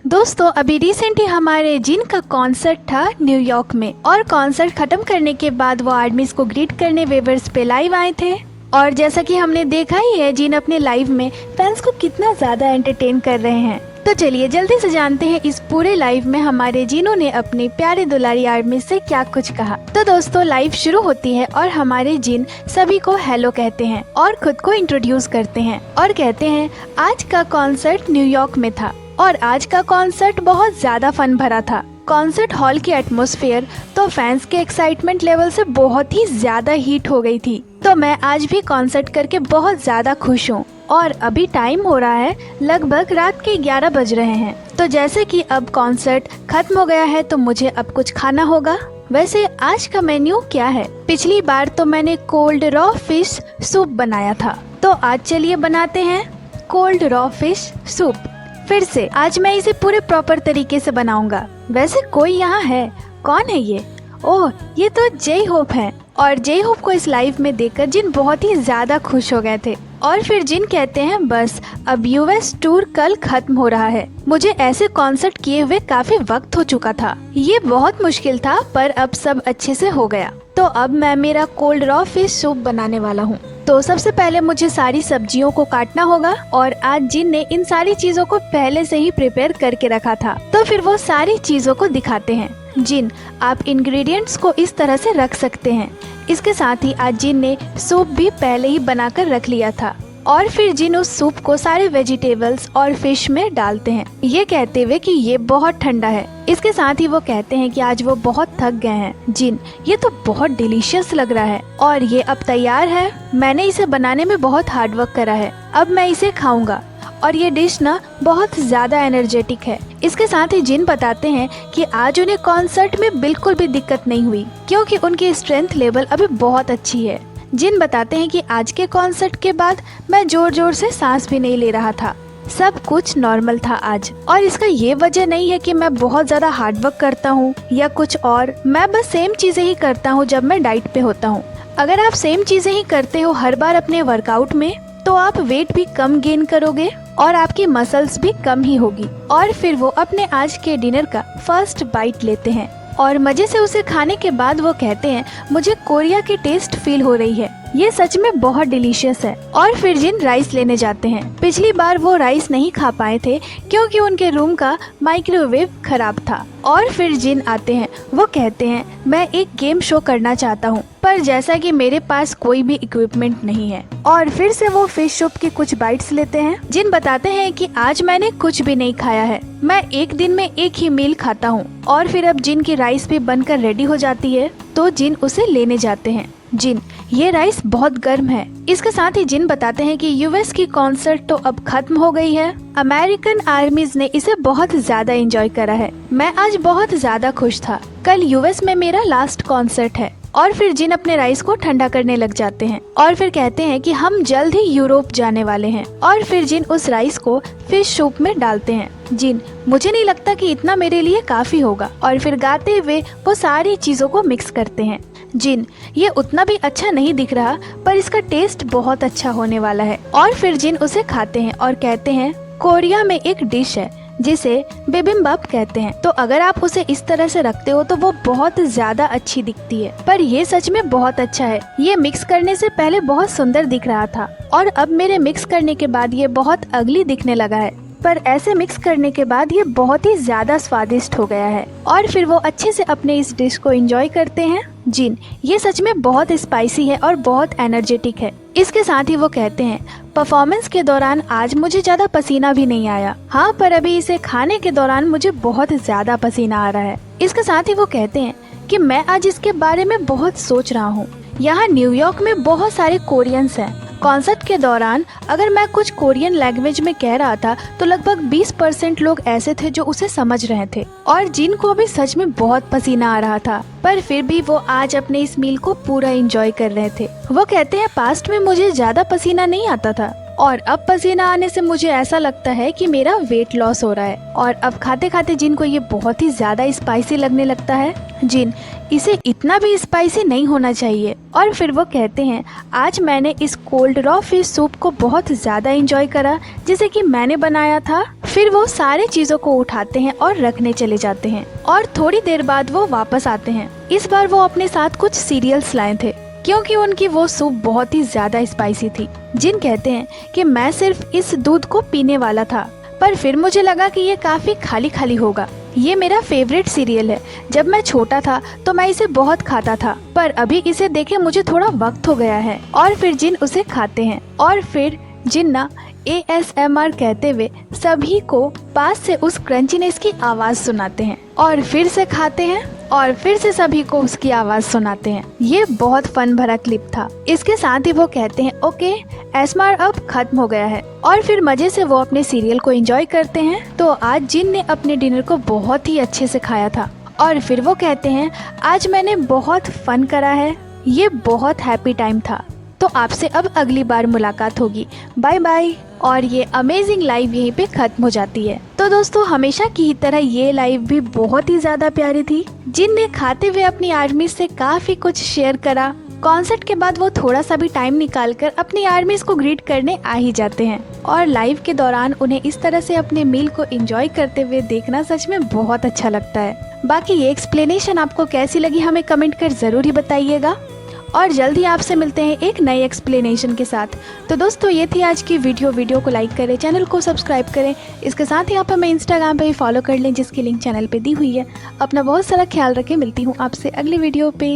दोस्तों अभी रिसेंट ही हमारे जिन का कॉन्सर्ट था न्यूयॉर्क में, और कॉन्सर्ट खत्म करने के बाद वो आर्मीज को ग्रीट करने वेवर्स पे लाइव आए थे। और जैसा कि हमने देखा ही है, जिन अपने लाइव में फैंस को कितना ज्यादा एंटरटेन कर रहे हैं। तो चलिए जल्दी से जानते हैं इस पूरे लाइव में हमारे जिनों ने अपने प्यारे दुलारी आर्मी से क्या कुछ कहा। तो दोस्तों लाइव शुरू होती है और हमारे जिन सभी को हेलो कहते हैं और खुद को इंट्रोड्यूस करते हैं और कहते हैं आज का कॉन्सर्ट न्यूयॉर्क में था और आज का कॉन्सर्ट बहुत ज्यादा फन भरा था। कॉन्सर्ट हॉल की एटमॉस्फेयर तो फैंस के एक्साइटमेंट लेवल से बहुत ही ज्यादा हीट हो गई थी। तो मैं आज भी कॉन्सर्ट करके बहुत ज्यादा खुश हूँ। और अभी टाइम हो रहा है लगभग रात के 11 बज रहे हैं। तो जैसे कि अब कॉन्सर्ट खत्म हो गया है तो मुझे अब कुछ खाना होगा। वैसे आज का मेन्यू क्या है? पिछली बार तो मैंने कोल्ड रॉ फिश सूप बनाया था, तो आज चलिए बनाते हैं कोल्ड रॉ फिश सूप। फिर से आज मैं इसे पूरे प्रॉपर तरीके से बनाऊंगा। वैसे कोई यहाँ है? कौन है ये? ओह, ये तो जे होप है। और जे होप को इस लाइव में देखकर जिन बहुत ही ज्यादा खुश हो गए थे। और फिर जिन कहते हैं बस अब यूएस टूर कल खत्म हो रहा है। मुझे ऐसे कॉन्सर्ट किए हुए काफी वक्त हो चुका था। ये बहुत मुश्किल था पर अब सब अच्छे से हो गया। तो अब मैं मेरा कोल्ड रॉ फिश सूप बनाने वाला हूँ। तो सबसे पहले मुझे सारी सब्जियों को काटना होगा और आज जिन ने इन सारी चीजों को पहले से ही प्रिपेयर करके रखा था। तो फिर वो सारी चीजों को दिखाते हैं। जिन आप इंग्रेडिएंट्स को इस तरह से रख सकते हैं। इसके साथ ही आज जिन ने सूप भी पहले ही बनाकर रख लिया था और फिर जिन उस सूप को सारे वेजिटेबल्स और फिश में डालते हैं, ये कहते हुए कि ये बहुत ठंडा है। इसके साथ ही वो कहते हैं कि आज वो बहुत थक गए हैं। जिन, ये तो बहुत डिलीशियस लग रहा है और ये अब तैयार है। मैंने इसे बनाने में बहुत हार्डवर्क करा है, अब मैं इसे खाऊंगा और ये डिश ना बहुत ज्यादा एनर्जेटिक है। इसके साथ ही जिन बताते हैं कि आज उन्हें कॉन्सर्ट में बिल्कुल भी दिक्कत नहीं हुई क्योंकि उनकी स्ट्रेंथ लेवल अभी बहुत अच्छी है। जिन बताते हैं कि आज के कॉन्सर्ट के बाद मैं जोर जोर से सांस भी नहीं ले रहा था, सब कुछ नॉर्मल था आज। और इसका ये वजह नहीं है कि मैं बहुत ज्यादा हार्डवर्क करता हूँ या कुछ और, मैं बस सेम चीजें ही करता हूँ जब मैं डाइट पे होता हूँ। अगर आप सेम चीजें ही करते हो हर बार अपने वर्कआउट में तो आप वेट भी कम गेन करोगे और आपकी मसल्स भी कम ही होगी। और फिर वो अपने आज के डिनर का फर्स्ट बाइट लेते हैं और मजे से उसे खाने के बाद वो कहते हैं मुझे कोरिया की टेस्ट फील हो रही है, ये सच में बहुत डिलीशियस है। और फिर जिन राइस लेने जाते हैं। पिछली बार वो राइस नहीं खा पाए थे क्योंकि उनके रूम का माइक्रोवेव खराब था। और फिर जिन आते हैं, वो कहते हैं मैं एक गेम शो करना चाहता हूँ पर जैसा कि मेरे पास कोई भी इक्विपमेंट नहीं है। और फिर से वो फिश सूप के कुछ बाइट्स लेते हैं। जिन बताते हैं कि आज मैंने कुछ भी नहीं खाया है, मैं एक दिन में एक ही मील खाता हूँ। और फिर अब जिन की राइस भी बनकर रेडी हो जाती है तो जिन उसे लेने जाते हैं। जिन, ये राइस बहुत गर्म है। इसके साथ ही जिन बताते हैं कि यूएस की कॉन्सर्ट तो अब खत्म हो गई है, अमेरिकन आर्मीज ने इसे बहुत ज्यादा एंजॉय करा है। मैं आज बहुत ज्यादा खुश था। कल यूएस में मेरा लास्ट कॉन्सर्ट है। और फिर जिन अपने राइस को ठंडा करने लग जाते हैं और फिर कहते हैं कि हम जल्द ही यूरोप जाने वाले हैं। और फिर जिन उस राइस को फिश सूप में डालते हैं। जिन, मुझे नहीं लगता कि इतना मेरे लिए काफी होगा। और फिर गाते हुए वो सारी चीजों को मिक्स करते हैं। जिन, ये उतना भी अच्छा नहीं दिख रहा पर इसका टेस्ट बहुत अच्छा होने वाला है। और फिर जिन उसे खाते हैं और कहते हैं कोरिया में एक डिश है जिसे बिबिम्बाप कहते हैं, तो अगर आप उसे इस तरह से रखते हो तो वो बहुत ज्यादा अच्छी दिखती है। पर ये सच में बहुत अच्छा है। ये मिक्स करने से पहले बहुत सुंदर दिख रहा था और अब मेरे मिक्स करने के बाद ये बहुत अगली दिखने लगा है, पर ऐसे मिक्स करने के बाद ये बहुत ही ज्यादा स्वादिष्ट हो गया है। और फिर वो अच्छे से अपने इस डिश को एंजॉय करते हैं। जिन, ये सच में बहुत स्पाइसी है और बहुत एनर्जेटिक है। इसके साथ ही वो कहते हैं परफॉर्मेंस के दौरान आज मुझे ज्यादा पसीना भी नहीं आया, हाँ पर अभी इसे खाने के दौरान मुझे बहुत ज्यादा पसीना आ रहा है। इसके साथ ही वो कहते हैं कि मैं आज इसके बारे में बहुत सोच रहा हूँ। यहाँ न्यूयॉर्क में बहुत सारे कोरियंस हैं। कॉन्सर्ट के दौरान अगर मैं कुछ कोरियन लैंग्वेज में कह रहा था तो लगभग 20% लोग ऐसे थे जो उसे समझ रहे थे और जिनको भी सच में बहुत पसीना आ रहा था, पर फिर भी वो आज अपने इस मील को पूरा एंजॉय कर रहे थे। वो कहते हैं पास्ट में मुझे ज्यादा पसीना नहीं आता था और अब पसीना आने से मुझे ऐसा लगता है कि मेरा वेट लॉस हो रहा है। और अब खाते खाते जिन को ये बहुत ही ज्यादा स्पाइसी लगने लगता है। जिन, इसे इतना भी स्पाइसी नहीं होना चाहिए। और फिर वो कहते हैं आज मैंने इस कोल्ड रॉ फिश सूप को बहुत ज़्यादा एंजॉय करा जैसे कि मैंने बनाया था। फिर वो सारे चीज़ों को उठाते हैं और रखने चले जाते हैं और थोड़ी देर बाद वो वापस आते हैं। इस बार वो अपने साथ कुछ सीरियल्स लाए थे क्योंकि उनकी वो सूप बहुत ही ज़्यादा स्पाइसी थी। जिन कहते हैं कि मैं सिर्फ इस दूध को पीने वाला था, पर फिर मुझे लगा कि ये काफ़ी खाली खाली होगा। ये मेरा फेवरेट सीरियल है। जब मैं छोटा था तो मैं इसे बहुत खाता था, पर अभी इसे देखे मुझे थोड़ा वक्त हो गया है। और फिर जिन उसे खाते हैं और फिर जिन्ना ASMR कहते हुए सभी को पास से उस क्रंचीनेस की आवाज़ सुनाते हैं और फिर से खाते हैं और फिर से सभी को उसकी आवाज़ सुनाते हैं। ये बहुत फन भरा क्लिप था। इसके साथ ही वो कहते हैं ओके ASMR अब खत्म हो गया है और फिर मजे से वो अपने सीरियल को एंजॉय करते हैं। तो आज जिन ने अपने डिनर को बहुत ही अच्छे से खाया था और फिर वो कहते हैं आज मैंने बहुत फन करा है, ये बहुत हैप्पी टाइम था। तो आपसे अब अगली बार मुलाकात होगी, बाय बाय। और ये अमेजिंग लाइव यहीं पे खत्म हो जाती है। तो दोस्तों हमेशा की ही तरह ये लाइव भी बहुत ही ज्यादा प्यारी थी। जिनने खाते हुए अपनी आर्मी से काफी कुछ शेयर करा। कॉन्सर्ट के बाद वो थोड़ा सा भी टाइम निकालकर अपनी आर्मीज को ग्रीट करने आ ही जाते हैं और लाइव के दौरान उन्हें इस तरह से अपने मील को एंजॉय करते हुए देखना सच में बहुत अच्छा लगता है। बाकी ये एक्सप्लेनेशन आपको कैसी लगी हमें कमेंट कर जरूर ही बताइएगा और जल्दी आपसे मिलते हैं एक नए एक्सप्लेनेशन के साथ। तो दोस्तों ये थी आज की वीडियो को लाइक करें, चैनल को सब्सक्राइब करें। इसके साथ ही आप हमें इंस्टाग्राम पे फॉलो कर लें जिसकी लिंक चैनल पे दी हुई है। अपना बहुत सारा ख्याल रखें, मिलती हूँ आपसे अगली वीडियो पे।